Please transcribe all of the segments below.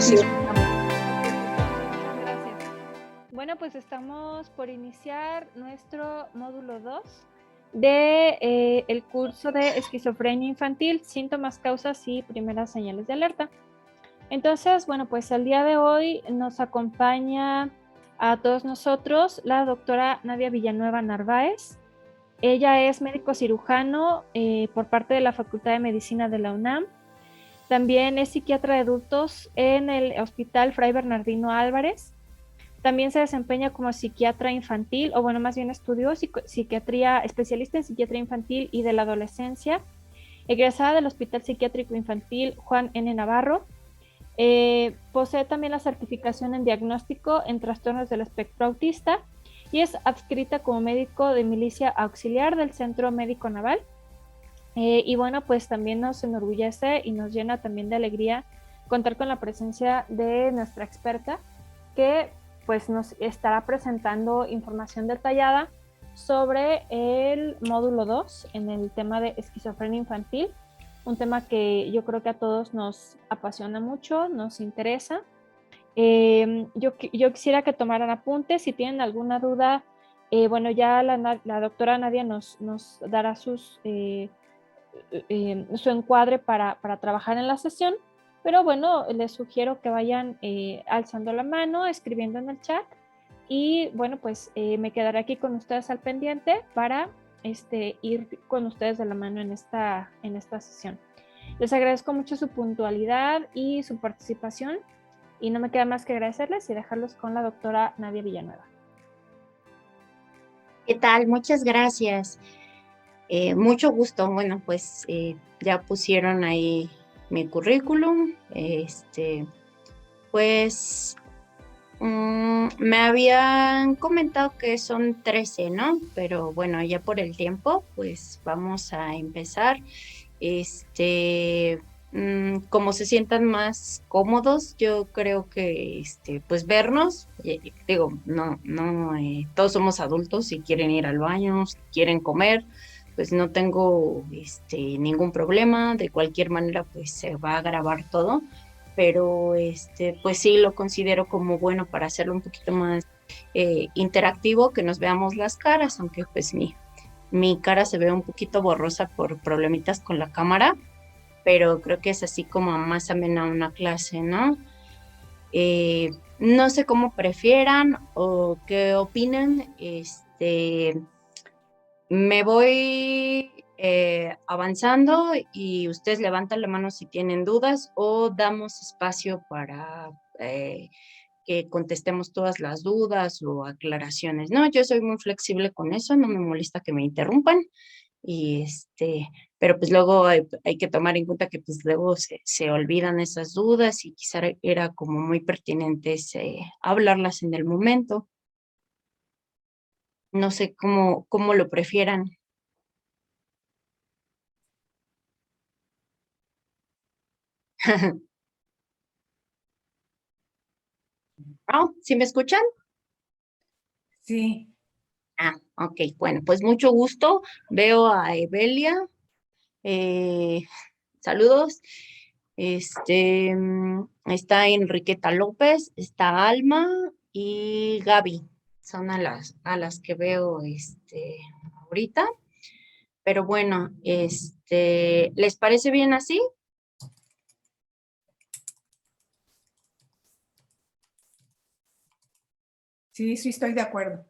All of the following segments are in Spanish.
inicio. Gracias. Bueno, pues estamos por iniciar nuestro módulo 2 de el curso de esquizofrenia infantil, síntomas, causas y primeras señales de alerta. Entonces, bueno, pues el día de hoy nos acompaña a todos nosotros la doctora Nadia Villanueva Narváez. Ella es médico cirujano por parte de la Facultad de Medicina de la UNAM. También es psiquiatra de adultos en el Hospital Fray Bernardino Álvarez. También se desempeña como psiquiatra infantil, o bueno, más bien estudió psiquiatría, especialista en psiquiatría infantil y de la adolescencia, egresada del Hospital Psiquiátrico Infantil Juan N. Navarro. Posee también la certificación en diagnóstico en trastornos del espectro autista y es adscrita como médico de milicia auxiliar del Centro Médico Naval. Y bueno, pues también nos enorgullece y nos llena también de alegría contar con la presencia de nuestra experta, que pues nos estará presentando información detallada sobre el módulo 2 en el tema de esquizofrenia infantil, un tema que yo creo que a todos nos apasiona mucho, nos interesa. Yo quisiera que tomaran apuntes. Si tienen alguna duda, bueno, ya la doctora Nadia nos dará su encuadre para trabajar en la sesión, pero bueno, les sugiero que vayan alzando la mano, escribiendo en el chat y bueno, pues me quedaré aquí con ustedes al pendiente para ir con ustedes de la mano en esta sesión. Les agradezco mucho su puntualidad y su participación y no me queda más que agradecerles y dejarlos con la doctora Nadia Villanueva. ¿Qué tal? Muchas gracias. Mucho gusto. Bueno, pues ya pusieron ahí mi currículum. Pues me habían comentado que son 13, ¿no? Pero bueno, ya por el tiempo, pues vamos a empezar. Como se sientan más cómodos, yo creo que pues vernos, digo, no, todos somos adultos, si quieren ir al baño, si quieren comer, pues no tengo ningún problema. De cualquier manera, pues se va a grabar todo, pero pues sí lo considero como bueno para hacerlo un poquito más interactivo, que nos veamos las caras, aunque pues mi cara se ve un poquito borrosa por problemitas con la cámara, pero creo que es así como más amena una clase, ¿no? No sé cómo prefieran o qué opinen. Me voy avanzando y ustedes levantan la mano si tienen dudas o damos espacio para que contestemos todas las dudas o aclaraciones, ¿no? Yo soy muy flexible con eso, no me molesta que me interrumpan y pero pues luego hay que tomar en cuenta que pues luego se olvidan esas dudas y quizá era como muy pertinente hablarlas en el momento. No sé cómo lo prefieran. ¿No? ¿Sí me escuchan? Sí. Ah, ok, bueno, pues mucho gusto. Veo a Evelia. Eh, Saludos. Está Enriqueta López, está Alma y Gaby. Son a las que veo ahorita. Pero bueno, ¿les parece bien así? Sí, sí, estoy de acuerdo.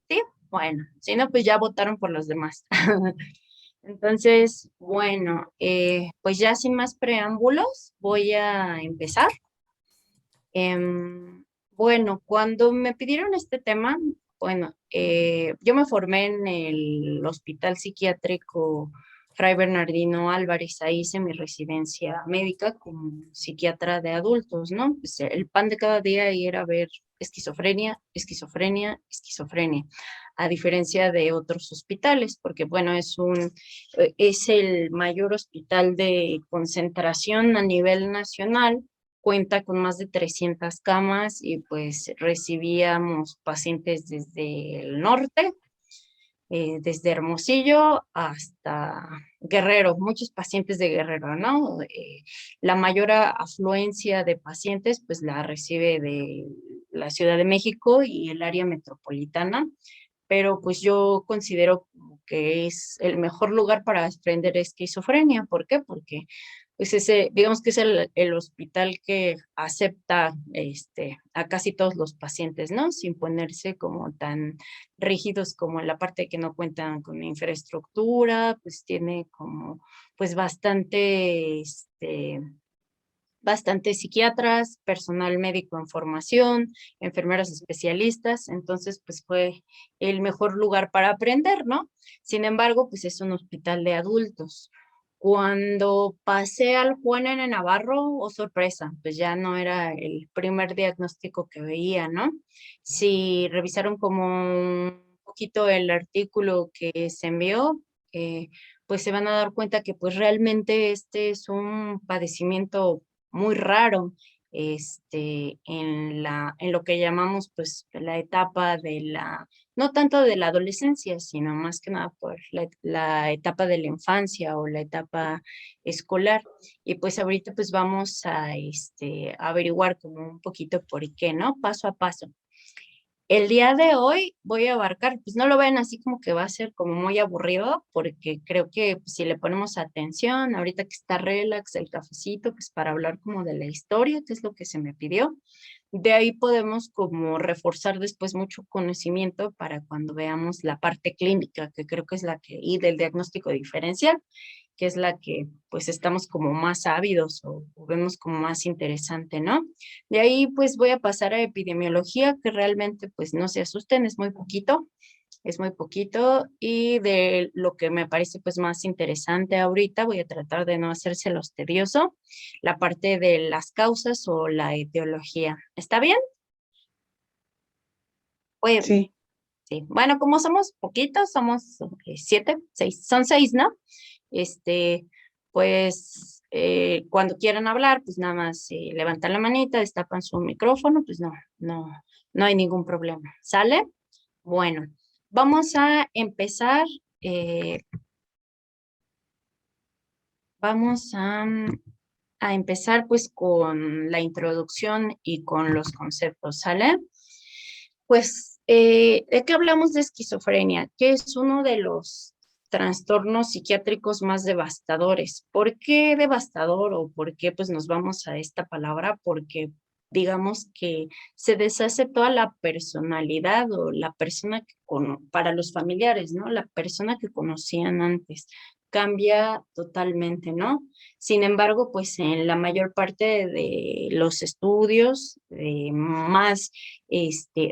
Sí, bueno, si no, pues ya votaron por los demás. Entonces, bueno, pues ya sin más preámbulos, voy a empezar. Bueno, cuando me pidieron este tema, bueno, yo me formé en el Hospital Psiquiátrico Fray Bernardino Álvarez. Ahí hice mi residencia médica como psiquiatra de adultos, ¿no? Pues el pan de cada día ahí era ver esquizofrenia, esquizofrenia, esquizofrenia, a diferencia de otros hospitales, porque bueno, es el mayor hospital de concentración a nivel nacional. Cuenta con más de 300 camas y pues recibíamos pacientes desde el norte, desde Hermosillo hasta Guerrero, muchos pacientes de Guerrero, ¿no? La mayor afluencia de pacientes pues la recibe de la Ciudad de México y el área metropolitana, pero pues yo considero que es el mejor lugar para aprender esquizofrenia. ¿Por qué? Porque pues ese, digamos que es el hospital que acepta a casi todos los pacientes, ¿no? Sin ponerse como tan rígidos como en la parte que no cuentan con infraestructura, pues tiene como pues bastante psiquiatras, personal médico en formación, enfermeros especialistas, entonces pues fue el mejor lugar para aprender, ¿no? Sin embargo, pues es un hospital de adultos. Cuando pasé al Juan N. Navarro, oh sorpresa, pues ya no era el primer diagnóstico que veía, ¿no? Si revisaron como un poquito el artículo que se envió, eh, pues se van a dar cuenta que pues realmente este es un padecimiento muy raro en lo que llamamos pues la etapa de no tanto de la adolescencia, sino más que nada por la etapa de la infancia o la etapa escolar. Y pues ahorita pues vamos a averiguar como un poquito por qué, ¿no? Paso a paso. El día de hoy voy a abarcar, pues no lo ven así como que va a ser como muy aburrido, porque creo que pues, si le ponemos atención, ahorita que está relax el cafecito, pues para hablar como de la historia, que es lo que se me pidió, de ahí podemos como reforzar después mucho conocimiento para cuando veamos la parte clínica, que creo que es la que, y del diagnóstico diferencial, que es la que pues estamos como más ávidos o vemos como más interesante, ¿no? De ahí pues voy a pasar a epidemiología, que realmente pues no se asusten, es muy poquito y de lo que me parece pues más interesante ahorita, voy a tratar de no hacérselos tedioso, la parte de las causas o la etiología. ¿Está bien? Oye, Sí, sí. Bueno, como somos poquitos, somos siete, seis, son seis, ¿no? Pues cuando quieran hablar, pues nada más levantan la manita, destapan su micrófono, pues no hay ningún problema. ¿Sale? Bueno, vamos a empezar, eh, vamos a empezar pues con la introducción y con los conceptos, ¿sale? Pues, ¿de qué hablamos de esquizofrenia? Que es uno de los trastornos psiquiátricos más devastadores. ¿Por qué devastador o por qué pues nos vamos a esta palabra? Porque digamos que se deshace toda la personalidad o la persona para los familiares, ¿no? La persona que conocían antes cambia totalmente, ¿no? Sin embargo, pues en la mayor parte de los estudios, más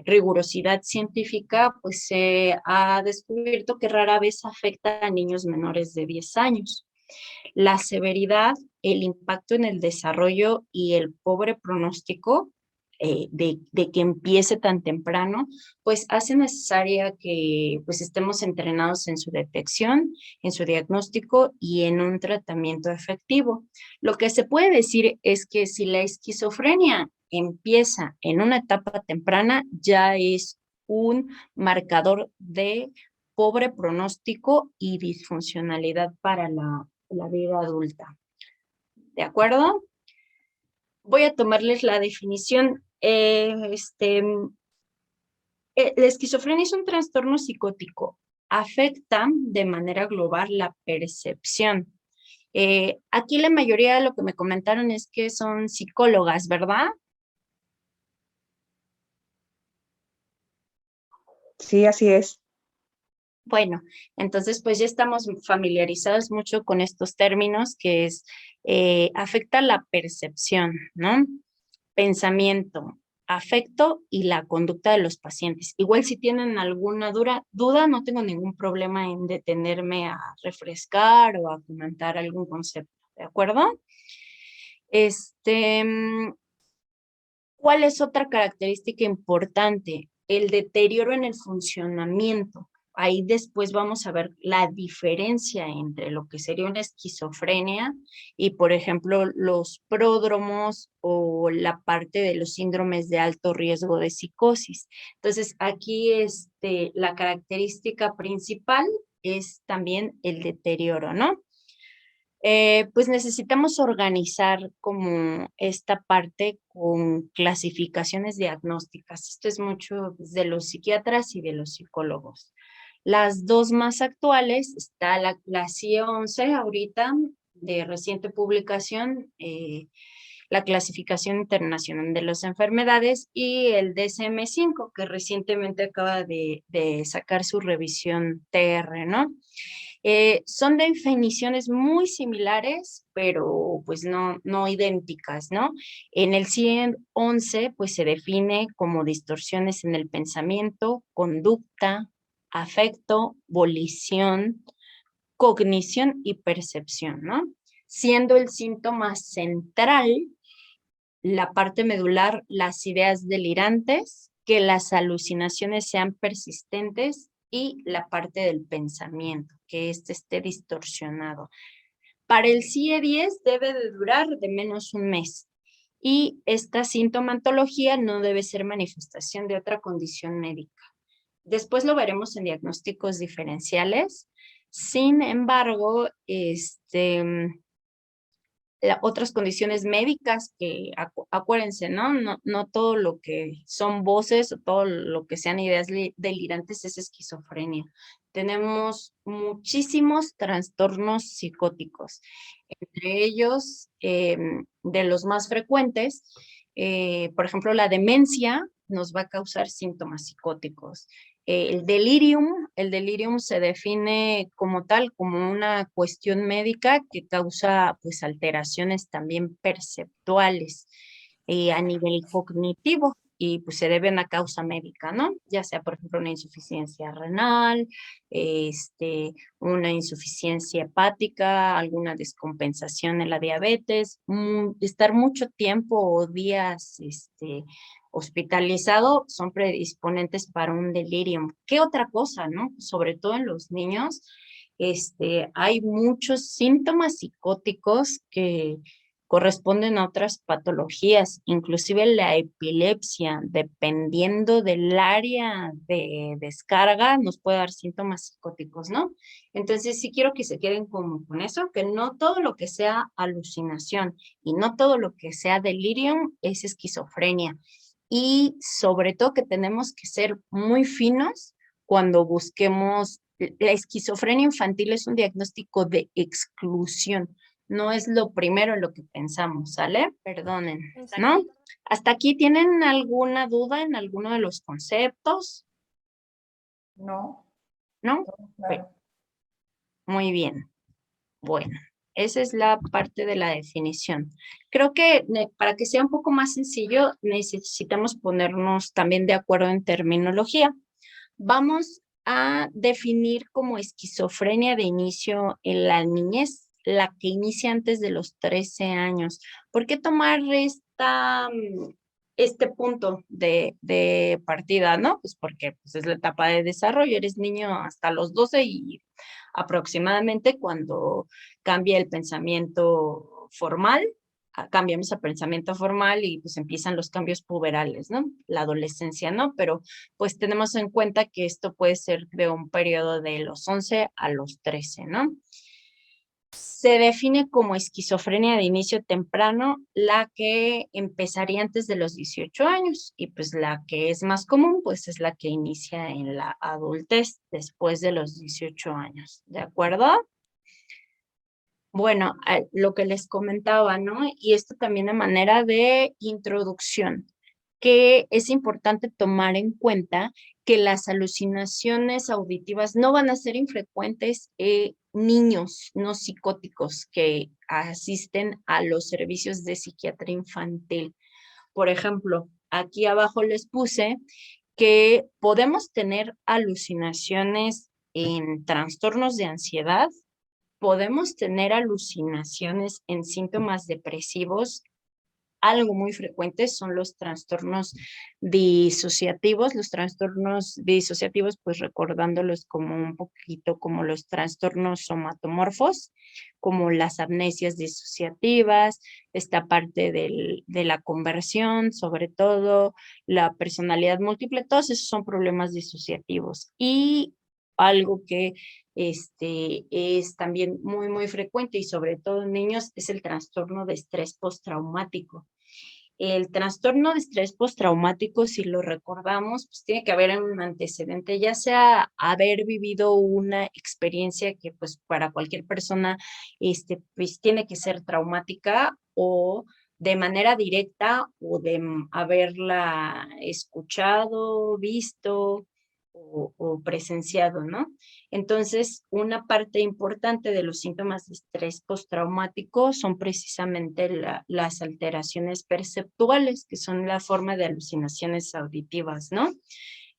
rigurosidad científica, pues se ha descubierto que rara vez afecta a niños menores de 10 años. La severidad, el impacto en el desarrollo y el pobre pronóstico de que empiece tan temprano, pues hace necesaria que pues estemos entrenados en su detección, en su diagnóstico y en un tratamiento efectivo. Lo que se puede decir es que si la esquizofrenia empieza en una etapa temprana, ya es un marcador de pobre pronóstico y disfuncionalidad para la vida adulta. ¿De acuerdo? Voy a tomarles la definición. La esquizofrenia es un trastorno psicótico. Afecta de manera global la percepción. Aquí la mayoría de lo que me comentaron es que son psicólogas, ¿verdad? sí, así es. Bueno, entonces pues ya estamos familiarizados mucho con estos términos que es afecta la percepción, ¿no? Pensamiento, afecto y la conducta de los pacientes. Igual si tienen alguna duda, no tengo ningún problema en detenerme a refrescar o a comentar algún concepto, ¿de acuerdo? Este, mm, ¿Cuál es otra característica importante? El deterioro en el funcionamiento. ahí después vamos a ver la diferencia entre lo que sería una esquizofrenia y, por ejemplo, los pródromos o la parte de los síndromes de alto riesgo de psicosis. Entonces, aquí la característica principal es también el deterioro, ¿no? Pues necesitamos organizar como esta parte con clasificaciones diagnósticas. Esto es mucho de los psiquiatras y de los psicólogos. Las dos más actuales está la CIE-11 ahorita de reciente publicación, la clasificación internacional de las enfermedades y el DSM-5 que recientemente acaba de sacar su revisión TR, ¿no? Son definiciones muy similares, pero pues no idénticas, ¿no? En el 111 pues se define como distorsiones en el pensamiento, conducta, afecto, volición, cognición y percepción, ¿no? Siendo el síntoma central la parte medular, las ideas delirantes, que las alucinaciones sean persistentes y la parte del pensamiento, que esté distorsionado. Para el CIE-10 debe de durar de menos un mes y esta sintomatología no debe ser manifestación de otra condición médica. Después lo veremos en diagnósticos diferenciales. Sin embargo, otras condiciones médicas que acuérdense, ¿no? No todo lo que son voces o todo lo que sean ideas delirantes es esquizofrenia. Tenemos muchísimos trastornos psicóticos, entre ellos de los más frecuentes, por ejemplo, la demencia nos va a causar síntomas psicóticos. El delirium se define como tal, como una cuestión médica que causa pues alteraciones también perceptuales a nivel cognitivo y pues se deben a causa médica, ¿no? Ya sea, por ejemplo, una insuficiencia renal, una insuficiencia hepática, alguna descompensación en la diabetes, estar mucho tiempo o días, hospitalizado son predisponentes para un delirium. ¿Qué otra cosa, no? Sobre todo en los niños, hay muchos síntomas psicóticos que corresponden a otras patologías, inclusive la epilepsia, dependiendo del área de descarga, nos puede dar síntomas psicóticos, ¿no? Entonces sí quiero que se queden como con eso, que no todo lo que sea alucinación y no todo lo que sea delirium es esquizofrenia y sobre todo que tenemos que ser muy finos cuando busquemos. La esquizofrenia infantil es un diagnóstico de exclusión, no es lo primero en lo que pensamos, ¿sale? Perdonen, ¿no? ¿Hasta aquí tienen alguna duda en alguno de los conceptos? No, ¿No? claro. Muy bien. Bueno, esa es la parte de la definición. Creo que para que sea un poco más sencillo, necesitamos ponernos también de acuerdo en terminología. Vamos a definir como esquizofrenia de inicio en la niñez, la que inicia antes de los 13 años. ¿Por qué tomar este punto de partida, no? Pues porque pues, es la etapa de desarrollo, eres niño hasta los 12 y aproximadamente cuando cambia el pensamiento formal, cambiamos a pensamiento formal y pues empiezan los cambios puberales, ¿no? La adolescencia, ¿no? Pero pues tenemos en cuenta que esto puede ser de un periodo de los 11 a los 13, ¿no? Se define como esquizofrenia de inicio temprano, la que empezaría antes de los 18 años y pues la que es más común, pues es la que inicia en la adultez después de los 18 años, ¿de acuerdo? Bueno, lo que les comentaba, ¿no? Y esto también a manera de introducción, que es importante tomar en cuenta que las alucinaciones auditivas no van a ser infrecuentes en niños no psicóticos que asisten a los servicios de psiquiatría infantil. Por ejemplo, aquí abajo les puse que podemos tener alucinaciones en trastornos de ansiedad, podemos tener alucinaciones en síntomas depresivos, algo muy frecuente son los trastornos disociativos. Los trastornos disociativos, pues recordándolos como un poquito como los trastornos somatomorfos, como las amnesias disociativas, esta parte de la conversión, sobre todo la personalidad múltiple, todos esos son problemas disociativos. Y algo que es también muy, muy frecuente y sobre todo en niños es el trastorno de estrés postraumático. El trastorno de estrés postraumático, si lo recordamos, pues tiene que haber un antecedente, ya sea haber vivido una experiencia que pues para cualquier persona pues tiene que ser traumática o de manera directa o de haberla escuchado, visto o presenciado, ¿no? Entonces, una parte importante de los síntomas de estrés postraumático son precisamente las alteraciones perceptuales, que son la forma de alucinaciones auditivas, ¿no?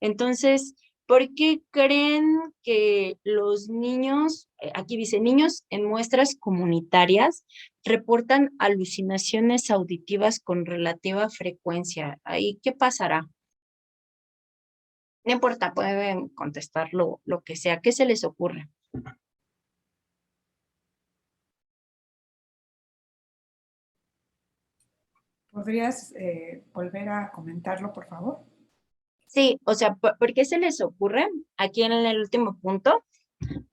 Entonces, ¿por qué creen que los niños, aquí dice, niños en muestras comunitarias reportan alucinaciones auditivas con relativa frecuencia? ¿Ahí qué pasará? No importa, pueden contestar lo que sea. ¿Qué se les ocurre? ¿Podrías volver a comentarlo, por favor? Sí, o sea, ¿por qué se les ocurre? Aquí en el último punto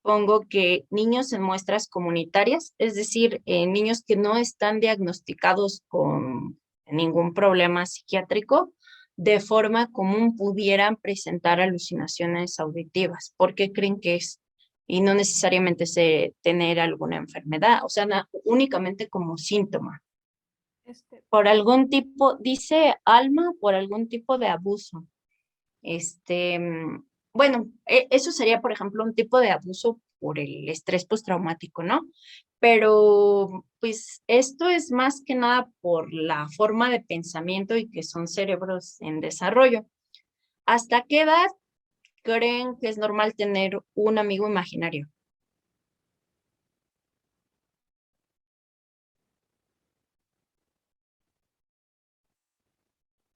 pongo que niños en muestras comunitarias, es decir, niños que no están diagnosticados con ningún problema psiquiátrico, de forma común pudieran presentar alucinaciones auditivas. ¿Por qué creen que es? Y no necesariamente tener alguna enfermedad, o sea, únicamente como síntoma. Por algún tipo, dice Alma, por algún tipo de abuso. Bueno, eso sería, por ejemplo, un tipo de abuso por el estrés postraumático, ¿no? Pero, pues, esto es más que nada por la forma de pensamiento y que son cerebros en desarrollo. ¿Hasta qué edad creen que es normal tener un amigo imaginario?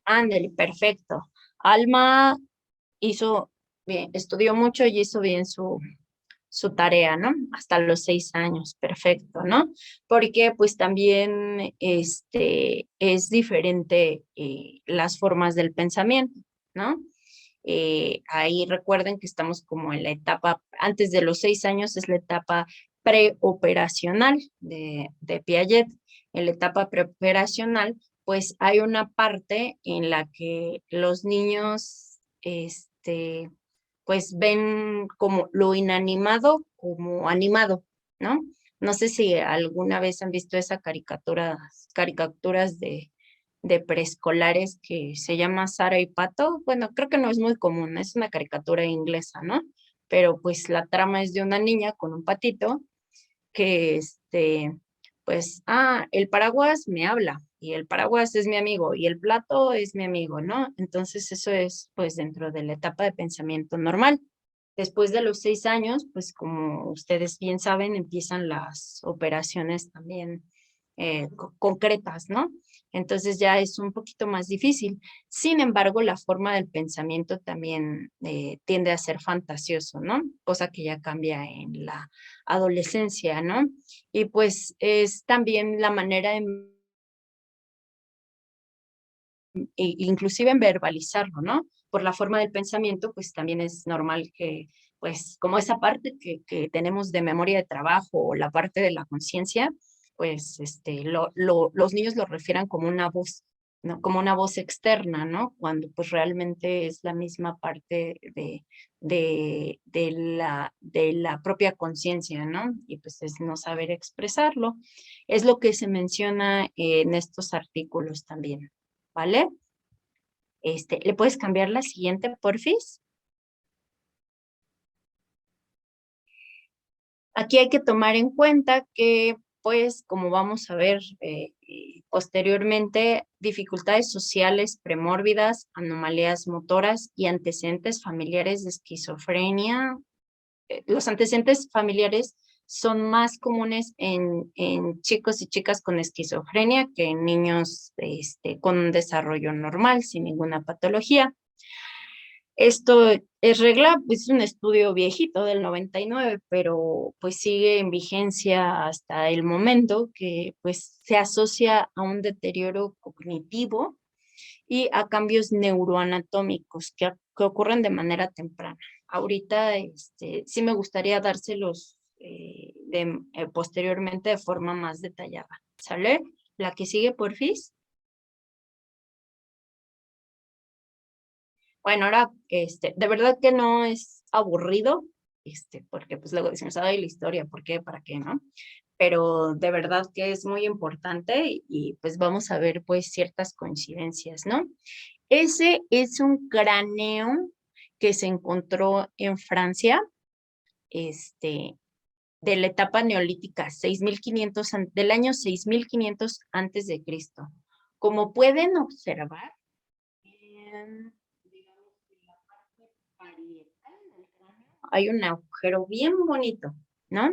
Ándale, perfecto. Alma hizo bien, estudió mucho y hizo bien su tarea, ¿no? Hasta los 6 años, perfecto, ¿no? Porque pues también es diferente las formas del pensamiento, ¿no? Ahí recuerden que estamos como en la etapa, antes de los 6 años es la etapa preoperacional de Piaget. En la etapa preoperacional, pues hay una parte en la que los niños, pues ven como lo inanimado como animado, ¿no? No sé si alguna vez han visto esa caricaturas de preescolares que se llama Sara y Pato. Bueno, creo que no es muy común, es una caricatura inglesa, ¿no? Pero pues la trama es de una niña con un patito que pues, el paraguas me habla y el paraguas es mi amigo y el plato es mi amigo, ¿no? Entonces eso es pues dentro de la etapa de pensamiento normal. Después de los 6 años, pues como ustedes bien saben, empiezan las operaciones también concretas, ¿no? Entonces ya es un poquito más difícil. Sin embargo, la forma del pensamiento también tiende a ser fantasioso, ¿no? Cosa que ya cambia en la adolescencia, ¿no? Y pues es también la manera inclusive en verbalizarlo, ¿no? Por la forma del pensamiento, pues también es normal que, pues como esa parte que tenemos de memoria de trabajo o la parte de la conciencia, pues los niños lo refieran como una voz, ¿no? Como una voz externa, ¿no? Cuando pues realmente es la misma parte de la propia conciencia, ¿no? Y pues es no saber expresarlo. Es lo que se menciona en estos artículos también. ¿Vale? ¿Le puedes cambiar la siguiente, porfis? Aquí hay que tomar en cuenta que, pues, como vamos a ver posteriormente, dificultades sociales premórbidas, anomalías motoras y antecedentes familiares de esquizofrenia. Los antecedentes familiares son más comunes en chicos y chicas con esquizofrenia que en niños con un desarrollo normal, sin ninguna patología. Esto es regla, pues es un estudio viejito del 99, pero pues sigue en vigencia hasta el momento que pues se asocia a un deterioro cognitivo y a cambios neuroanatómicos que ocurren de manera temprana. Ahorita sí me gustaría dárselos posteriormente de forma más detallada. ¿Sale? La que sigue, porfis. Bueno, ahora, de verdad que no es aburrido, porque pues luego decimos, ay, la historia, ¿por qué? ¿Para qué? ¿No? Pero de verdad que es muy importante y pues vamos a ver pues ciertas coincidencias, ¿no? Ese es un cráneo que se encontró en Francia, de la etapa neolítica, 6500, del año 6500 antes de Cristo. Como pueden observar, digamos que en la parte parietal del cráneo hay un agujero bien bonito, ¿no?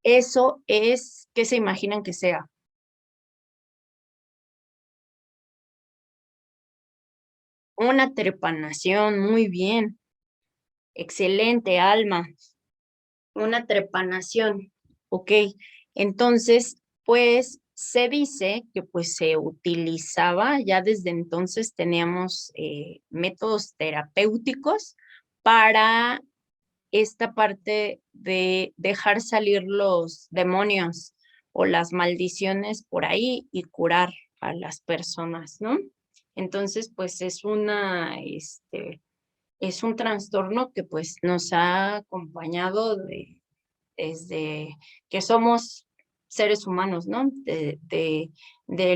Eso es, ¿qué se imaginan que sea? Una trepanación, muy bien. Excelente, Alma. Una trepanación, ¿ok? Entonces, pues se dice que pues se utilizaba, ya desde entonces teníamos métodos terapéuticos para esta parte de dejar salir los demonios o las maldiciones por ahí y curar a las personas, ¿no? Entonces, pues es un trastorno que pues nos ha acompañado desde que somos seres humanos, ¿no? De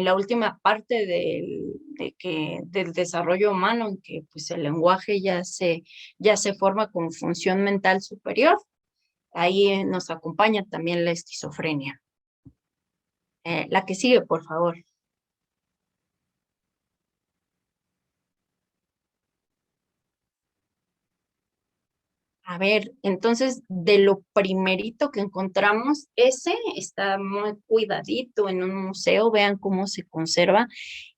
la última parte del desarrollo humano, en que pues el lenguaje ya se forma con función mental superior, ahí nos acompaña también la esquizofrenia. La que sigue, por favor. A ver, entonces de lo primerito que encontramos, ese está muy cuidadito en un museo, vean cómo se conserva,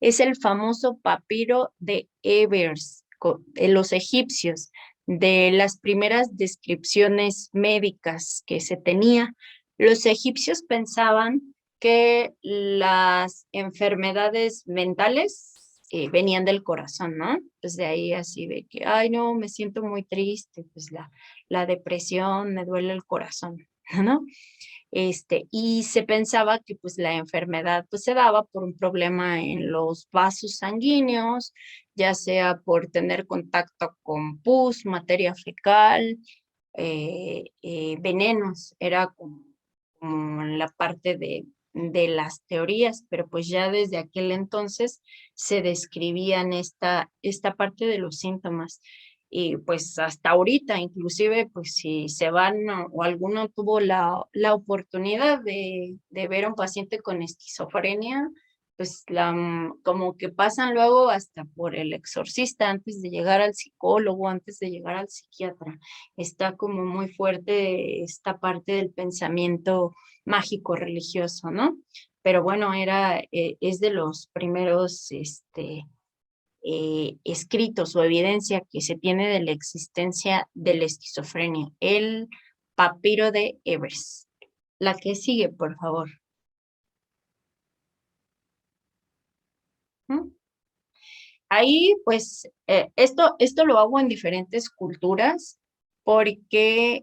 es el famoso papiro de Ebers, de los egipcios, de las primeras descripciones médicas que se tenía. Los egipcios pensaban que las enfermedades mentales venían del corazón, ¿no? Pues de ahí así de que, ay, no, me siento muy triste, pues la depresión, me duele el corazón, ¿no? Y se pensaba que pues la enfermedad pues se daba por un problema en los vasos sanguíneos, ya sea por tener contacto con pus, materia fecal, venenos, era como la parte de las teorías, pero pues ya desde aquel entonces se describían esta parte de los síntomas. Y pues hasta ahorita, inclusive, pues si se van o alguno tuvo la oportunidad de ver a un paciente con esquizofrenia, pues como que pasan luego hasta por el exorcista antes de llegar al psicólogo, antes de llegar al psiquiatra. Está como muy fuerte esta parte del pensamiento mágico religioso, ¿no? Pero bueno, es de los primeros escritos o evidencia que se tiene de la existencia de la esquizofrenia, el papiro de Ebers. La que sigue, por favor. ¿Mm? Ahí, pues, esto lo hago en diferentes culturas porque,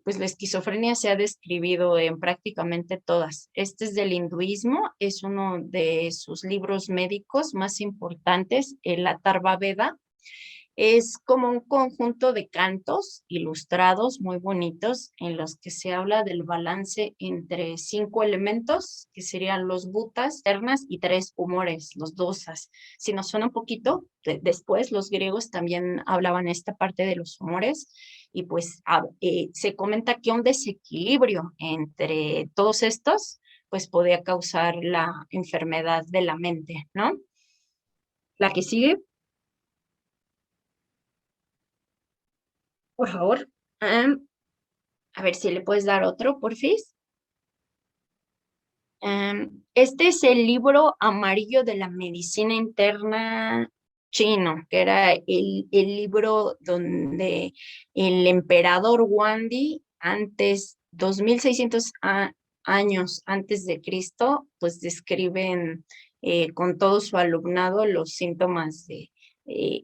pues, la esquizofrenia se ha describido en prácticamente todas. Este es del hinduismo, es uno de sus libros médicos más importantes, el Atharva Veda. Es como un conjunto de cantos ilustrados muy bonitos en los que se habla del balance entre 5 elementos, que serían los butas, ternas y 3 humores, los dosas. Si nos suena un poquito, después los griegos también hablaban esta parte de los humores y pues se comenta que un desequilibrio entre todos estos pues podía causar la enfermedad de la mente, ¿no? La que sigue, por favor. A ver si le puedes dar otro, porfis. Este es el libro amarillo de la medicina interna chino, que era el libro donde el emperador Wandi, antes, 2600 años antes de Cristo, pues describen con todo su alumnado los síntomas de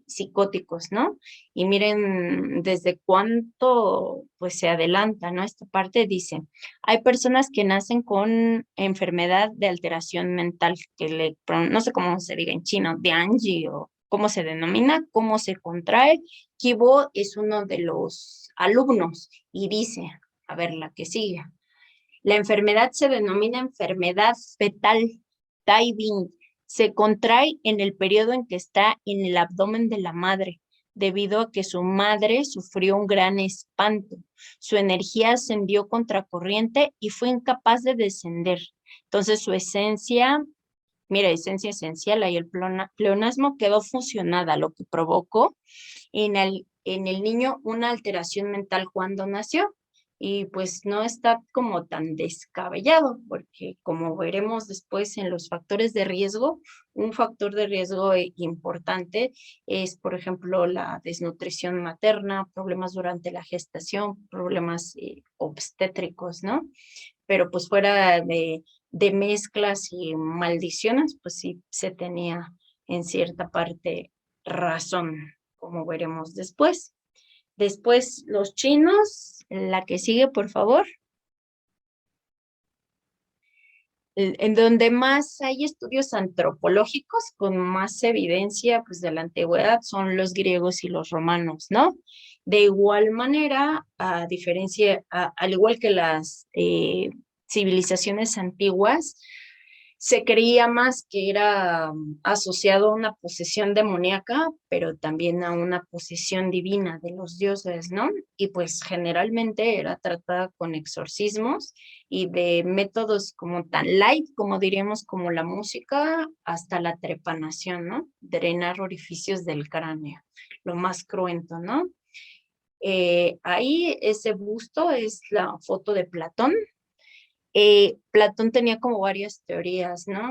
psicóticos, ¿no? Y miren desde cuánto pues se adelanta, ¿no? Esta parte dice, hay personas que nacen con enfermedad de alteración mental, no sé cómo se diga en chino, de Angie o cómo se denomina, cómo se contrae. Kibo es uno de los alumnos y dice, a ver, la que sigue. La enfermedad se denomina enfermedad fetal, Tai Bing. Se contrae en el periodo en que está en el abdomen de la madre, debido a que su madre sufrió un gran espanto. Su energía ascendió contracorriente y fue incapaz de descender. Entonces su esencia, mira, esencia esencial, ahí el pleonasmo quedó fusionada, lo que provocó en el niño una alteración mental cuando nació. Y pues no está como tan descabellado, porque como veremos después en los factores de riesgo, un factor de riesgo importante es, por ejemplo, la desnutrición materna, problemas durante la gestación, problemas obstétricos, ¿no? Pero pues fuera de mezclas y maldiciones, pues sí se tenía en cierta parte razón, como veremos después. Después los chinos, la que sigue, por favor. En donde más hay estudios antropológicos con más evidencia pues, de la antigüedad son los griegos y los romanos, ¿no? De igual manera, al igual que las civilizaciones antiguas, se creía más que era asociado a una posesión demoníaca, pero también a una posesión divina de los dioses, ¿no? Y pues generalmente era tratada con exorcismos y de métodos como tan light, como diríamos, como la música, hasta la trepanación, ¿no? Drenar orificios del cráneo, lo más cruento, ¿no? Ahí ese busto es la foto de Platón. Platón tenía como varias teorías, ¿no?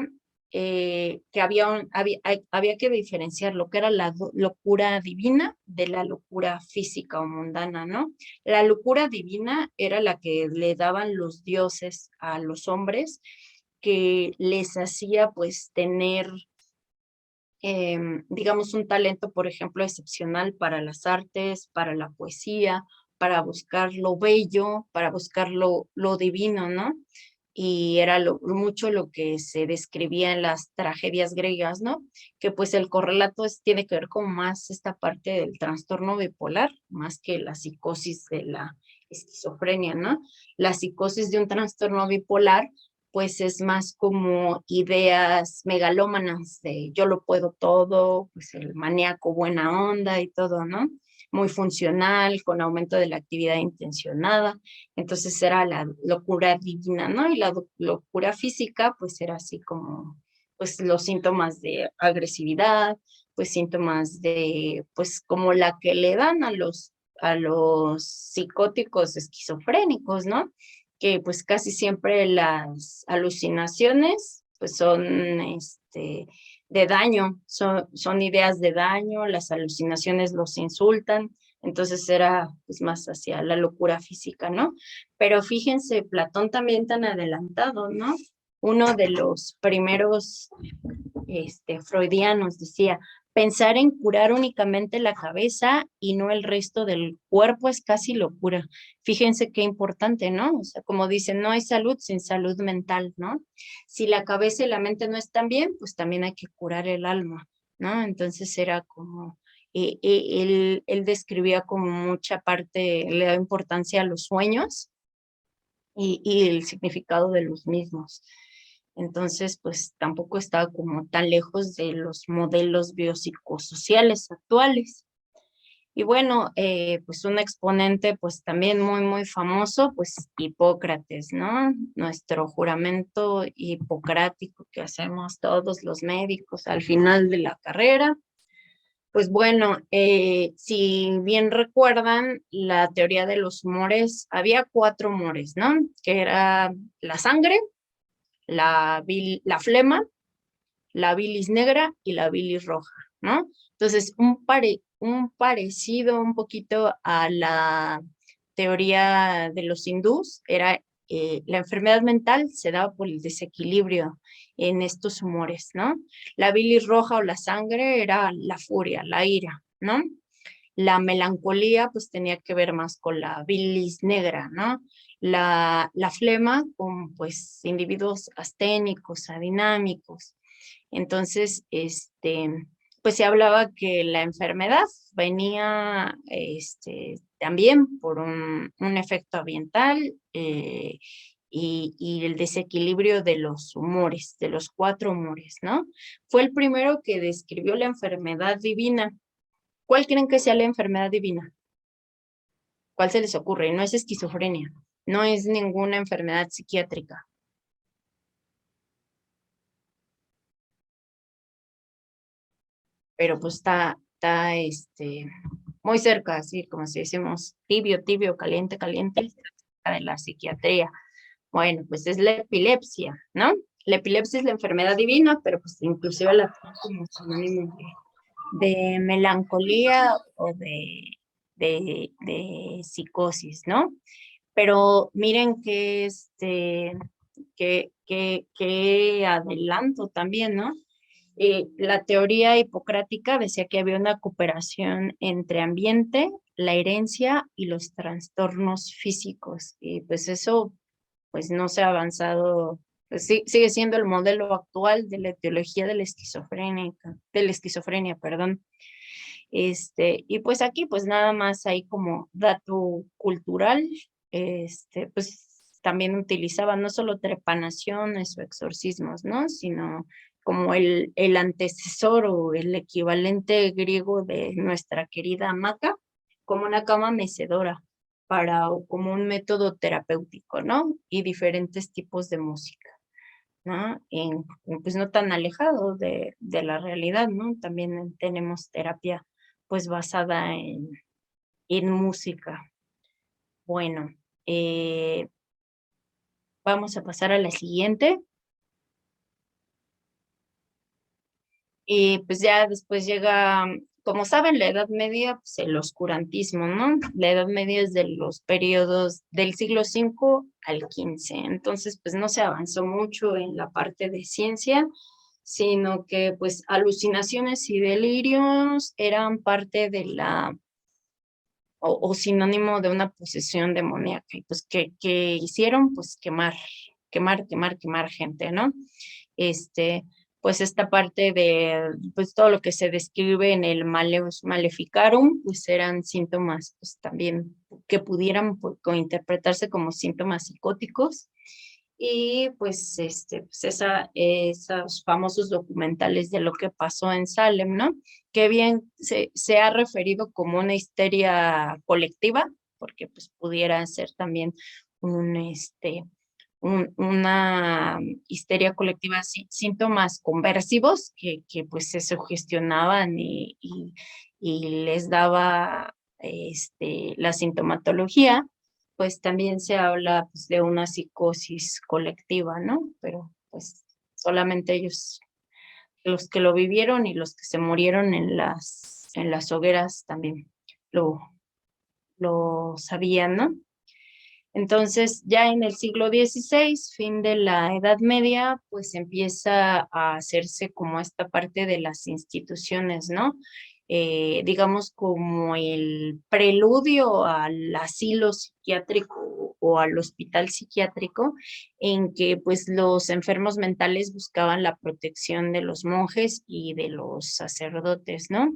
Que había que diferenciar lo que era la locura divina de la locura física o mundana, ¿no? La locura divina era la que le daban los dioses a los hombres, que les hacía pues tener, digamos, un talento, por ejemplo, excepcional para las artes, para la poesía, para buscar lo bello, para buscar lo divino, ¿no? Y era mucho lo que se describía en las tragedias griegas, ¿no? Que pues el correlato tiene que ver con más esta parte del trastorno bipolar, más que la psicosis de la esquizofrenia, ¿no? La psicosis de un trastorno bipolar pues es más como ideas megalómanas de yo lo puedo todo, pues el maníaco buena onda y todo, ¿no? Muy funcional, con aumento de la actividad intencionada. Entonces era la locura divina, ¿no? Y la locura física, pues era así como, pues los síntomas de agresividad, pues síntomas de, pues como la que le dan a los psicóticos esquizofrénicos, ¿no? Que pues casi siempre las alucinaciones pues son de daño, son ideas de daño, las alucinaciones los insultan, entonces era pues más hacia la locura física, ¿no? Pero fíjense, Platón también tan adelantado, ¿no? Uno de los primeros freudianos decía, pensar en curar únicamente la cabeza y no el resto del cuerpo es casi locura. Fíjense qué importante, ¿no? O sea, como dicen, no hay salud sin salud mental, ¿no? Si la cabeza y la mente no están bien, pues también hay que curar el alma, ¿no? Entonces era como, él describía como mucha parte, le da importancia a los sueños y el significado de los mismos. Entonces, pues tampoco estaba como tan lejos de los modelos biopsicosociales actuales. Y bueno, pues un exponente pues también muy, muy famoso, pues Hipócrates, ¿no? Nuestro juramento hipocrático que hacemos todos los médicos al final de la carrera, Pues bueno, si bien recuerdan, la teoría de los humores, había 4 humores, ¿no? Que era la sangre, la flema, la bilis negra y la bilis roja, ¿no? Entonces, un parecido un poquito a la teoría de los hindús era la enfermedad mental se daba por el desequilibrio en estos humores, ¿no? La bilis roja o la sangre era la furia, la ira, ¿no? La melancolía pues tenía que ver más con la bilis negra, ¿no? La flema con pues individuos asténicos, adinámicos. Entonces, pues se hablaba que la enfermedad venía también por un efecto ambiental y el desequilibrio de los humores, de los 4 humores, ¿no? Fue el primero que describió la enfermedad divina. ¿Cuál creen que sea la enfermedad divina? ¿Cuál se les ocurre? No es esquizofrenia, no es ninguna enfermedad psiquiátrica, pero pues está muy cerca, así como si decimos tibio, tibio, caliente, caliente, cerca de la psiquiatría. Bueno, pues es la epilepsia, ¿no? La epilepsia es la enfermedad divina, pero pues inclusive la toman como sinónimo de melancolía o de psicosis, ¿no? Pero miren que adelanto también, ¿no? La teoría hipocrática decía que había una cooperación entre ambiente, la herencia y los trastornos físicos. Y pues eso, pues no se ha avanzado, pues sigue siendo el modelo actual de la etiología de la esquizofrenia, perdón. Y pues aquí, pues nada más hay como dato cultural, pues también utilizaban no solo trepanaciones o exorcismos, ¿no? Sino como el antecesor o el equivalente griego de nuestra querida hamaca, como una cama mecedora o como un método terapéutico, ¿no? Y diferentes tipos de música, ¿no? Pues no tan alejado de la realidad, ¿no? También tenemos terapia pues basada en música. Bueno, eh, vamos a pasar a la siguiente. Y pues ya después llega, como saben, la Edad Media, pues el oscurantismo, ¿no? La Edad Media es de los periodos del siglo V al XV. Entonces, pues no se avanzó mucho en la parte de ciencia, sino que pues alucinaciones y delirios eran parte de o sinónimo de una posesión demoníaca. Y pues, ¿qué hicieron? Pues quemar gente, ¿no? Este, pues esta parte de, pues todo lo que se describe en el Maleus Maleficarum, pues eran síntomas, pues también que pudieran interpretarse como síntomas psicóticos. Y pues esos famosos documentales de lo que pasó en Salem, ¿no? Que bien se ha referido como una histeria colectiva, porque pues pudiera ser también una histeria colectiva, síntomas conversivos que pues se sugestionaban y les daba la sintomatología, pues también se habla pues, de una psicosis colectiva, ¿no? Pero pues solamente ellos, los que lo vivieron y los que se murieron en las hogueras también lo, lo sabían, ¿no? Entonces, ya en el siglo XVI, fin de la Edad Media, pues empieza a hacerse como esta parte de las instituciones, ¿no? Digamos como el preludio al asilo psiquiátrico o al hospital psiquiátrico, en que pues los enfermos mentales buscaban la protección de los monjes y de los sacerdotes, ¿no?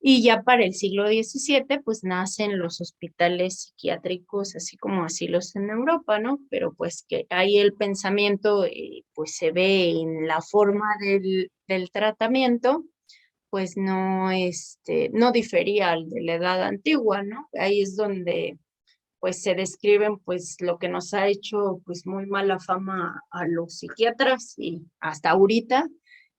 Y ya para el siglo XVII, pues nacen los hospitales psiquiátricos, así como asilos en Europa, ¿no? Pero pues que ahí el pensamiento, pues se ve en la forma del tratamiento, pues no difería al de la edad antigua, ¿no? Ahí es donde pues se describen pues lo que nos ha hecho pues muy mala fama a los psiquiatras y hasta ahorita,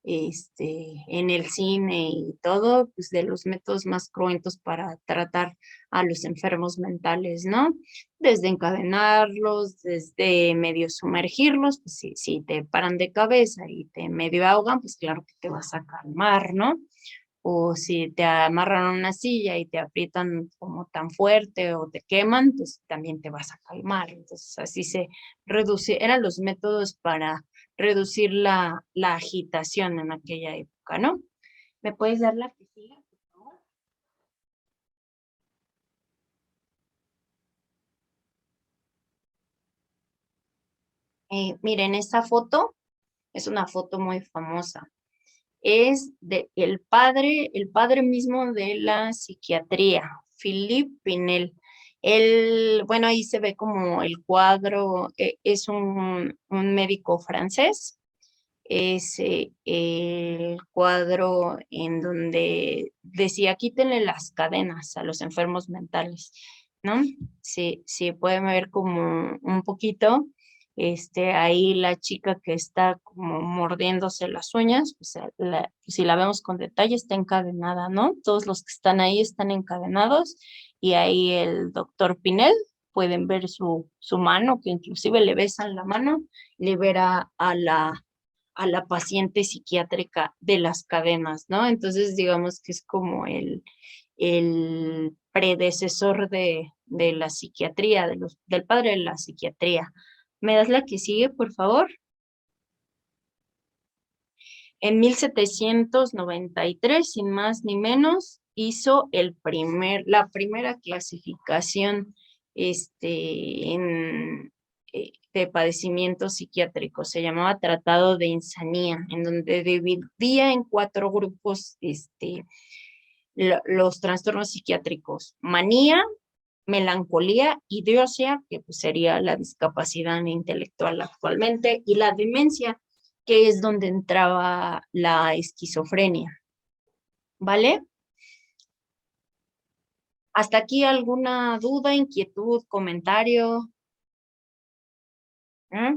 en el cine y todo, pues de los métodos más cruentos para tratar a los enfermos mentales, ¿no? Desde encadenarlos, desde medio sumergirlos, pues si te paran de cabeza y te medio ahogan, pues claro que te vas a calmar, ¿no? O si te amarran a una silla y te aprietan como tan fuerte o te queman, pues también te vas a calmar. Entonces así se reduce, eran los métodos para reducir la agitación en aquella época, ¿no? ¿Me puedes dar la que sigue, por favor? Miren, esta foto es una foto muy famosa. Es de el padre mismo de la psiquiatría, Philippe Pinel. Él, bueno, ahí se ve como el cuadro, es un médico francés, es el cuadro en donde decía, quítenle las cadenas a los enfermos mentales, ¿no? Sí, pueden ver como un poquito, ahí la chica que está como mordiéndose las uñas, pues, si la vemos con detalle, está encadenada, ¿no? Todos los que están ahí están encadenados y ahí el doctor Pinel, pueden ver su mano, que inclusive le besan la mano, libera a la paciente psiquiátrica de las cadenas, ¿no? Entonces, digamos que es como el predecesor de la psiquiatría, del padre de la psiquiatría. ¿Me das la que sigue, por favor? En 1793, sin más ni menos, hizo la primera clasificación de padecimientos psiquiátricos. Se llamaba Tratado de Insanía, en donde dividía en 4 grupos los trastornos psiquiátricos: manía, melancolía, idiocia, que pues sería la discapacidad intelectual actualmente, y la demencia, que es donde entraba la esquizofrenia. ¿Vale? ¿Hasta aquí alguna duda, inquietud, comentario? ¿Eh?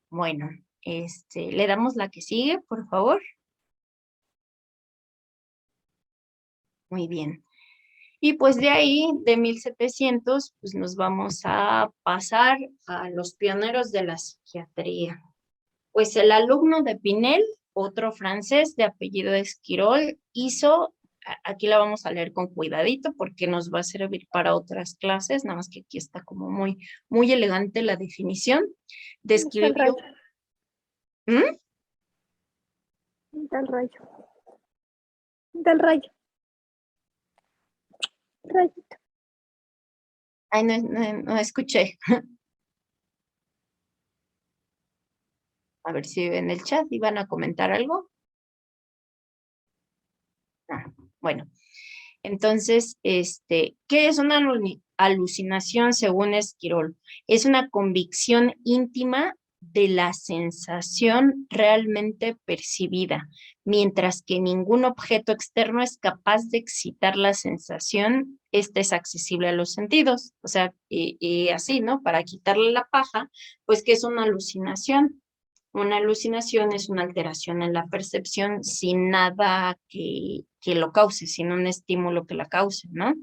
Bueno, le damos la que sigue, por favor. Muy bien. Y pues de ahí, de 1700, pues nos vamos a pasar a los pioneros de la psiquiatría. Pues el alumno de Pinel, otro francés de apellido Esquirol, hizo, aquí la vamos a leer con cuidadito porque nos va a servir para otras clases, nada más que aquí está como muy, muy elegante la definición. Describió. ¿Mm? Del rayo. Del rayo. Rayito. Ay, no escuché. A ver si en el chat iban a comentar algo. Ah, bueno, entonces, ¿qué es una alucinación según Esquirol? Es una convicción íntima de la sensación realmente percibida, mientras que ningún objeto externo es capaz de excitar la sensación, esta es accesible a los sentidos. O sea, y así, ¿no? Para quitarle la paja, pues, ¿qué es una alucinación? Una alucinación es una alteración en la percepción sin nada que lo cause, sin un estímulo que la cause, ¿no?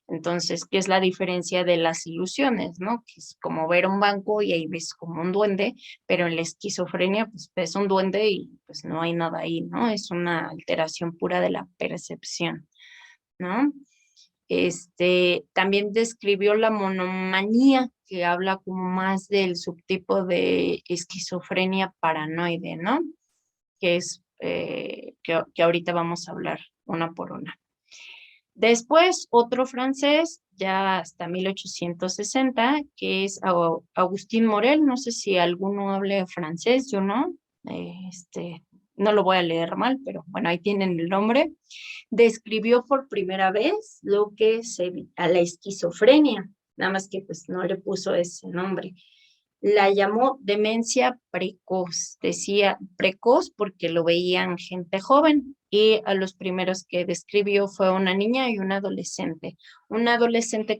Entonces, ¿qué es la diferencia de las ilusiones, no? Que es como ver un banco y ahí ves como un duende, pero en la esquizofrenia, pues ves un duende y pues no hay nada ahí, ¿no? Es una alteración pura de la percepción, ¿no? También describió la monomanía, que habla como más del subtipo de esquizofrenia paranoide, ¿no? Que es que ahorita vamos a hablar una por una. Después, otro francés, ya hasta 1860, que es Agustín Morel. No sé si alguno hable francés, yo no. No lo voy a leer mal, pero bueno, ahí tienen el nombre. Describió por primera vez lo que a la esquizofrenia, nada más que pues no le puso ese nombre. La llamó demencia precoz, decía precoz porque lo veían gente joven, y a los primeros que describió fue una niña y un adolescente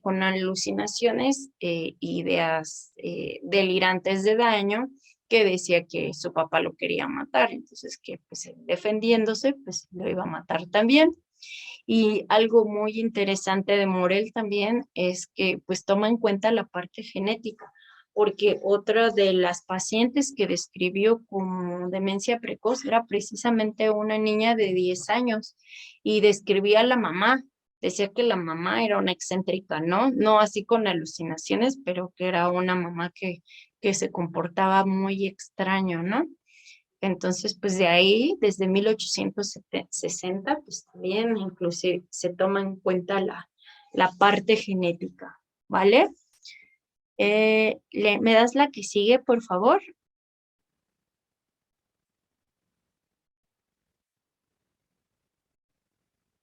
con alucinaciones, ideas delirantes de daño, que decía que su papá lo quería matar, entonces que pues él, defendiéndose, pues lo iba a matar también. Y algo muy interesante de Morel también es que pues toma en cuenta la parte genética, porque otra de las pacientes que describió como demencia precoz era precisamente una niña de 10 años y describía a la mamá. Decía que la mamá era una excéntrica, ¿no? No así con alucinaciones, pero que era una mamá que se comportaba muy extraño, ¿no? Entonces, pues de ahí, desde 1860, pues también inclusive se toma en cuenta la parte genética, ¿vale? ¿Me das la que sigue, por favor?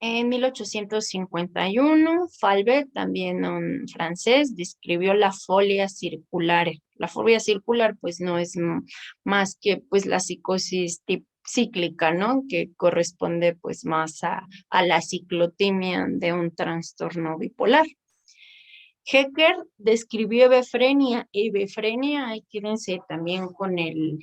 En 1851, Falbert, también un francés, describió la folia circular. La folia circular, pues, no es más que, pues, la psicosis cíclica, ¿no? Que corresponde, pues, más a la ciclotimia de un trastorno bipolar. Hecker describió hebefrenia. Hebefrenia, ahí quédense también con el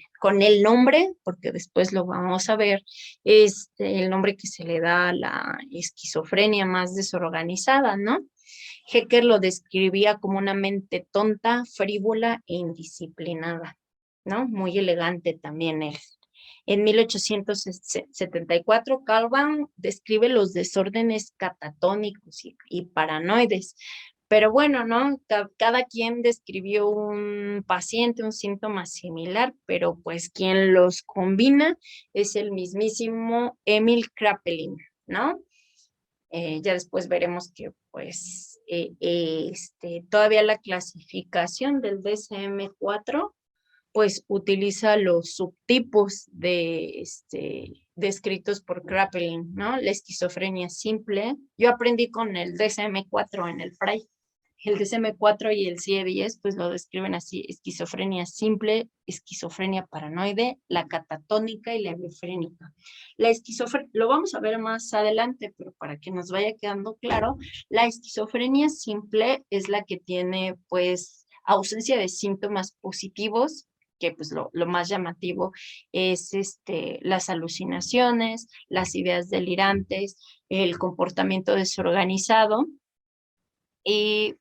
nombre, porque después lo vamos a ver, es el nombre que se le da a la esquizofrenia más desorganizada, ¿no? Hecker lo describía como una mente tonta, frívola e indisciplinada, ¿no? Muy elegante también él. En 1874, Calvin describe los desórdenes catatónicos y paranoides. Pero bueno, ¿no? Cada quien describió un paciente, un síntoma similar, pero pues quien los combina es el mismísimo Emil Kraepelin, ¿no? Ya después veremos que pues todavía la clasificación del DSM-4 pues utiliza los subtipos descritos por Kraepelin, ¿no? La esquizofrenia simple. Yo aprendí con el DSM-4 en el FRAI. El DSM-4 y el CIE-10 pues lo describen así: esquizofrenia simple, esquizofrenia paranoide, la catatónica y la hebefrénica. La esquizofrenia, lo vamos a ver más adelante, pero para que nos vaya quedando claro, la esquizofrenia simple es la que tiene pues ausencia de síntomas positivos, que pues lo más llamativo es las alucinaciones, las ideas delirantes, el comportamiento desorganizado, y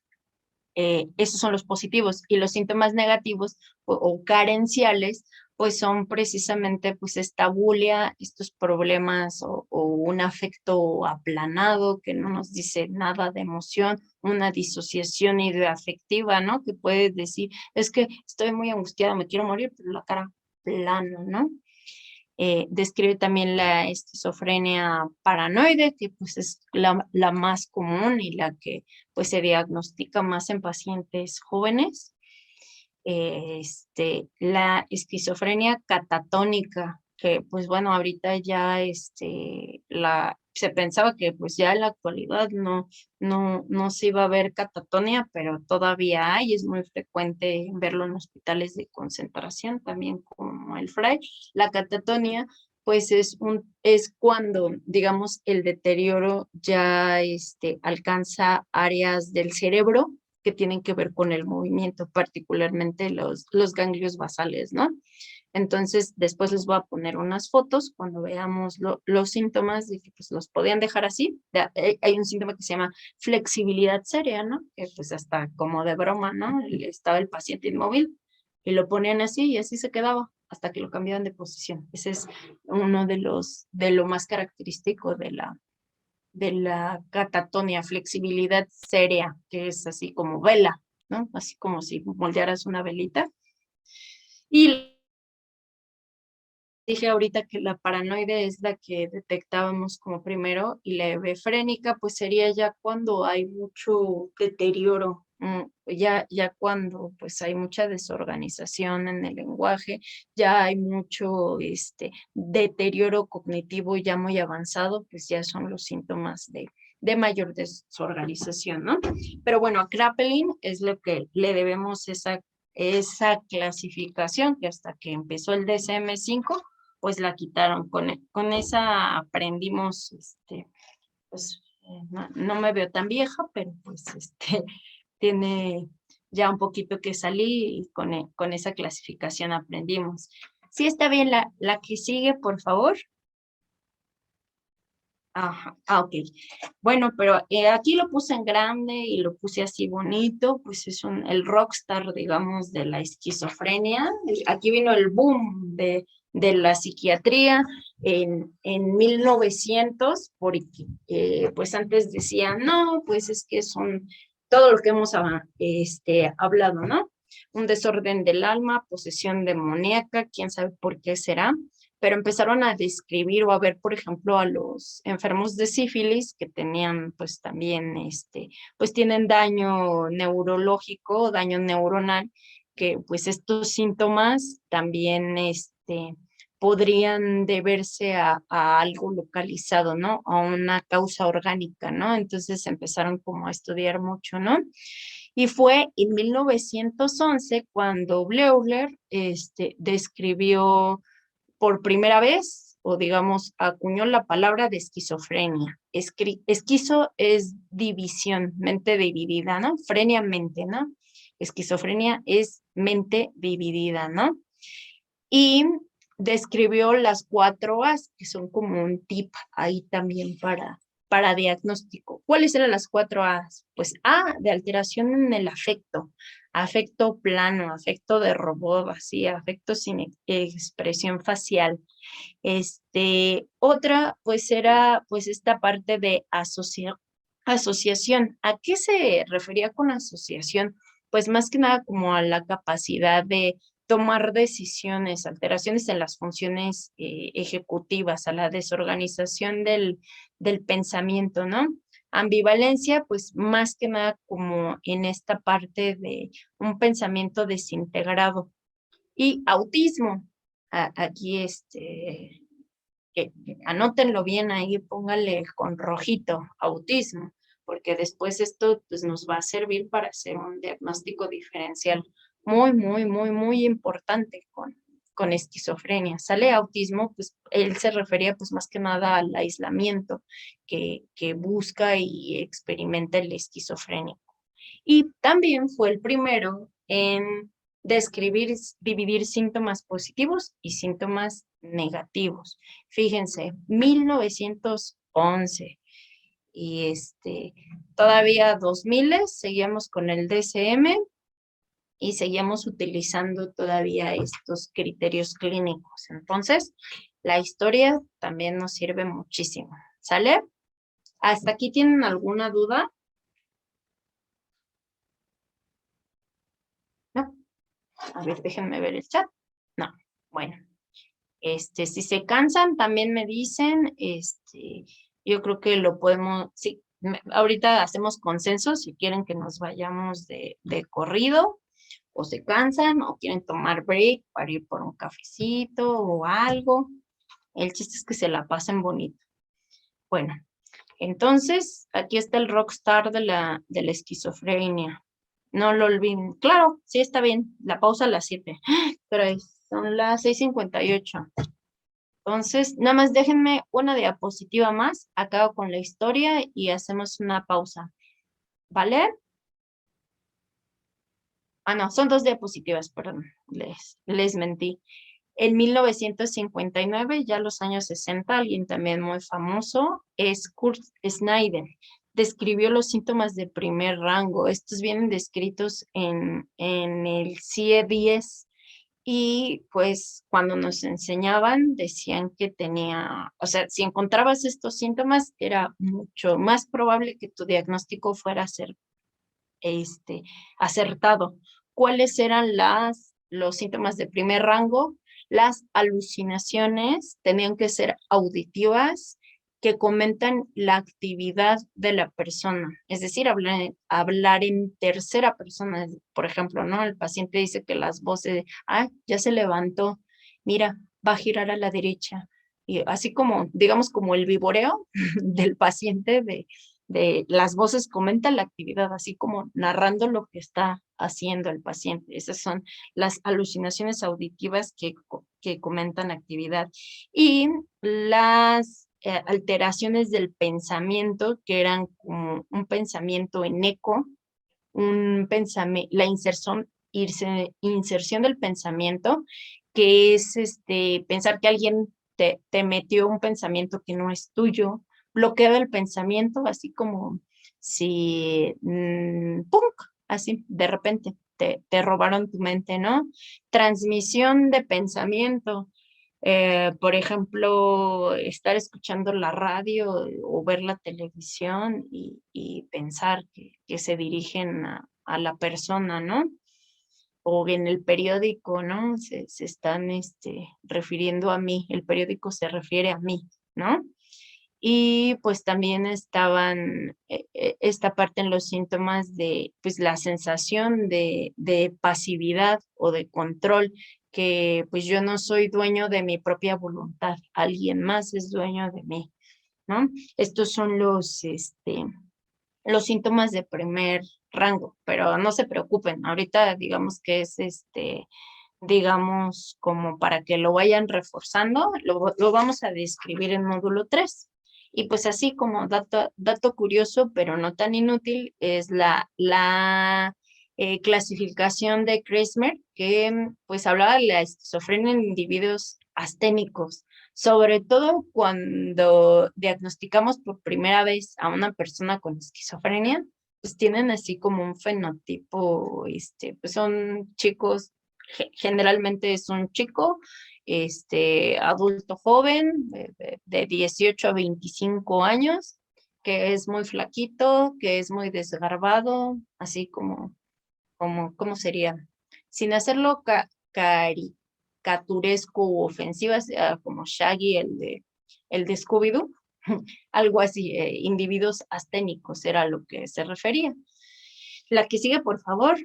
esos son los positivos, y los síntomas negativos o carenciales pues son precisamente pues esta bulia, estos problemas o un afecto aplanado que no nos dice nada de emoción, una disociación ideoafectiva, ¿no? Que puedes decir, es que estoy muy angustiada, me quiero morir, pero la cara plana, ¿no? Describe también la esquizofrenia paranoide, que pues es la más común y la que pues se diagnostica más en pacientes jóvenes. La esquizofrenia catatónica, que pues bueno, ahorita ya se pensaba que pues ya en la actualidad no se iba a ver catatonia, pero todavía hay, es muy frecuente verlo en hospitales de concentración, también como el FRAI. La catatonia pues es cuando, digamos, el deterioro ya alcanza áreas del cerebro que tienen que ver con el movimiento, particularmente los ganglios basales, ¿no? Entonces, después les voy a poner unas fotos cuando veamos los síntomas de que pues los podían dejar así. Hay un síntoma que se llama flexibilidad seria, ¿no? Que pues hasta como de broma, ¿no? Estaba el paciente inmóvil y lo ponían así y así se quedaba hasta que lo cambiaban de posición. Ese es uno de lo más característico de la catatonia, flexibilidad seria, que es así como vela, ¿no? Así como si moldearas una velita. Y dije ahorita que la paranoide es la que detectábamos como primero, y la hebefrénica pues sería ya cuando hay mucho deterioro, ya cuando pues hay mucha desorganización en el lenguaje, ya hay mucho deterioro cognitivo ya muy avanzado, pues ya son los síntomas de mayor desorganización, ¿no? Pero bueno, a Kraepelin es lo que le debemos esa clasificación, que hasta que empezó el DSM-5 pues la quitaron. Con esa aprendimos, pues no me veo tan vieja, pero pues tiene ya un poquito que salí y con esa clasificación aprendimos. Sí, está bien, la que sigue, por favor. Ajá, ok. Bueno, pero aquí lo puse en grande y lo puse así bonito, pues es el rockstar, digamos, de la esquizofrenia. Aquí vino el boom de la psiquiatría en 1900, porque pues antes decían, no, pues es que son todo lo que hemos hablado, ¿no? Un desorden del alma, posesión demoníaca, quién sabe por qué será, pero empezaron a describir o a ver, por ejemplo, a los enfermos de sífilis que tenían, pues también, pues tienen daño neurológico, daño neuronal, que pues estos síntomas también, podrían deberse a algo localizado, ¿no? A una causa orgánica, ¿no? Entonces empezaron como a estudiar mucho, ¿no? Y fue en 1911 cuando Bleuler, describió por primera vez, o digamos, acuñó la palabra de esquizofrenia. Esquizo es división, mente dividida, ¿no? Frenia, mente, ¿no? Esquizofrenia es mente dividida, ¿no? Y describió las 4 A's, que son como un tip ahí también para diagnóstico. ¿Cuáles eran las 4 A's? Pues A, de alteración en el afecto, afecto plano, afecto de robot, así, afecto sin expresión facial. Otra, pues era pues esta parte de asociación. ¿A qué se refería con asociación? Pues más que nada como a la capacidad de tomar decisiones, alteraciones en las funciones ejecutivas, a la desorganización del pensamiento, ¿no? Ambivalencia, pues más que nada como en esta parte de un pensamiento desintegrado. Y autismo, aquí anótenlo bien ahí, póngale con rojito, autismo, porque después esto pues, nos va a servir para hacer un diagnóstico diferencial muy, muy, muy, muy importante con esquizofrenia. Sale autismo, pues él se refería pues más que nada al aislamiento que busca y experimenta el esquizofrénico. Y también fue el primero en describir, dividir síntomas positivos y síntomas negativos. Fíjense, 1911 y todavía 2000 seguíamos con el DSM y seguíamos utilizando todavía estos criterios clínicos. Entonces, la historia también nos sirve muchísimo. ¿Sale? ¿Hasta aquí tienen alguna duda? ¿No? A ver, déjenme ver el chat. No, bueno. Si se cansan, también me dicen, yo creo que lo podemos, sí, ahorita hacemos consenso si quieren que nos vayamos de corrido, o se cansan, o quieren tomar break para ir por un cafecito o algo. El chiste es que se la pasen bonito. Bueno, entonces, aquí está el rockstar de la esquizofrenia. No lo olviden. Claro, sí está bien. La pausa a las 7. Pero son las 6:58. Entonces, nada más déjenme una diapositiva más. Acabo con la historia y hacemos una pausa. ¿Vale? Ah, no, son 2 diapositivas, perdón. Les mentí. En 1959, ya los años 60, alguien también muy famoso es Kurt Snyder. Describió los síntomas de primer rango. Estos vienen descritos en el CIE-10 y pues cuando nos enseñaban decían que tenía, o sea, si encontrabas estos síntomas era mucho más probable que tu diagnóstico fuera a ser acertado. ¿Cuáles eran los síntomas de primer rango? Las alucinaciones tenían que ser auditivas, que comentan la actividad de la persona, es decir, hablar en tercera persona, por ejemplo, ¿no? El paciente dice que las voces, ya se levantó, mira, va a girar a la derecha, y así como, digamos, como el viboreo del paciente de las voces comentan la actividad, así como narrando lo que está haciendo el paciente. Esas son las alucinaciones auditivas que comentan actividad. Y las alteraciones del pensamiento, que eran como un pensamiento en eco, un pensamiento, inserción del pensamiento, que es pensar que alguien te metió un pensamiento que no es tuyo, bloqueo del pensamiento, así como si, ¡pum!, así de repente te robaron tu mente, ¿no? Transmisión de pensamiento. Por ejemplo, estar escuchando la radio o ver la televisión y pensar que se dirigen a la persona, ¿no? O en el periódico, ¿no? Se están refiriendo a mí, el periódico se refiere a mí, ¿no? Y pues también estaban esta parte en los síntomas de pues la sensación de pasividad o de control, que pues yo no soy dueño de mi propia voluntad, alguien más es dueño de mí, ¿no? Estos son los síntomas de primer rango, pero no se preocupen, ahorita digamos que es digamos, como para que lo vayan reforzando, lo vamos a describir en módulo 3. Y pues así como dato curioso, pero no tan inútil, es la clasificación de Kreismer, que pues hablaba de la esquizofrenia en individuos asténicos, sobre todo cuando diagnosticamos por primera vez a una persona con esquizofrenia, pues tienen así como un fenotipo, pues son chicos, generalmente es un chico, adulto joven, de 18 a 25 años, que es muy flaquito, que es muy desgarbado, así ¿cómo sería? Sin hacerlo caricaturesco u ofensiva, como Shaggy, el de Scooby-Doo, algo así, individuos asténicos era a lo que se refería. La que sigue, por favor.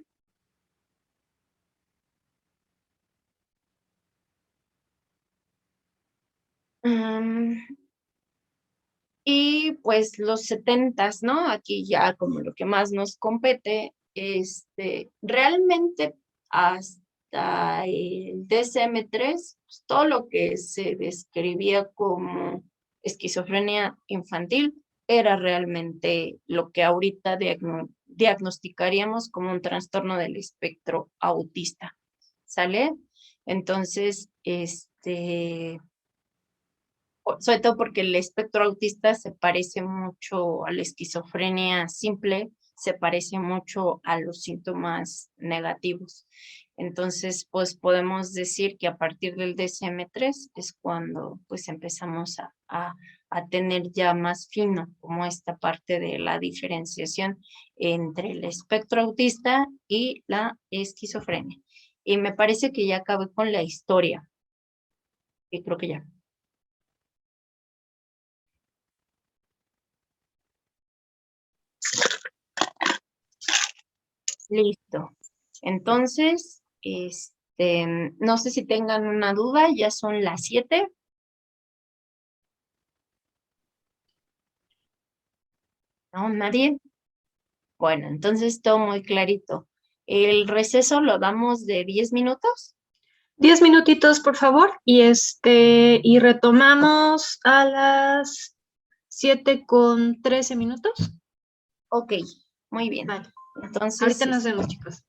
Y pues los 70s, ¿no? Aquí ya como lo que más nos compete, realmente hasta el DSM-3, pues, todo lo que se describía como esquizofrenia infantil era realmente lo que ahorita diagnosticaríamos como un trastorno del espectro autista, ¿sale? Entonces, sobre todo porque el espectro autista se parece mucho a la esquizofrenia simple, se parece mucho a los síntomas negativos. Entonces, pues podemos decir que a partir del DSM-3 es cuando pues empezamos a tener ya más fino como esta parte de la diferenciación entre el espectro autista y la esquizofrenia. Y me parece que ya acabé con la historia, y creo que ya. Listo. Entonces, no sé si tengan una duda, ya son las 7. ¿No? ¿Nadie? Bueno, entonces todo muy clarito. El receso lo damos de 10 minutos. 10 minutitos, por favor, y retomamos a las 7:13. Ok, muy bien. Vale. Entonces, Ahorita nos vemos, chicos.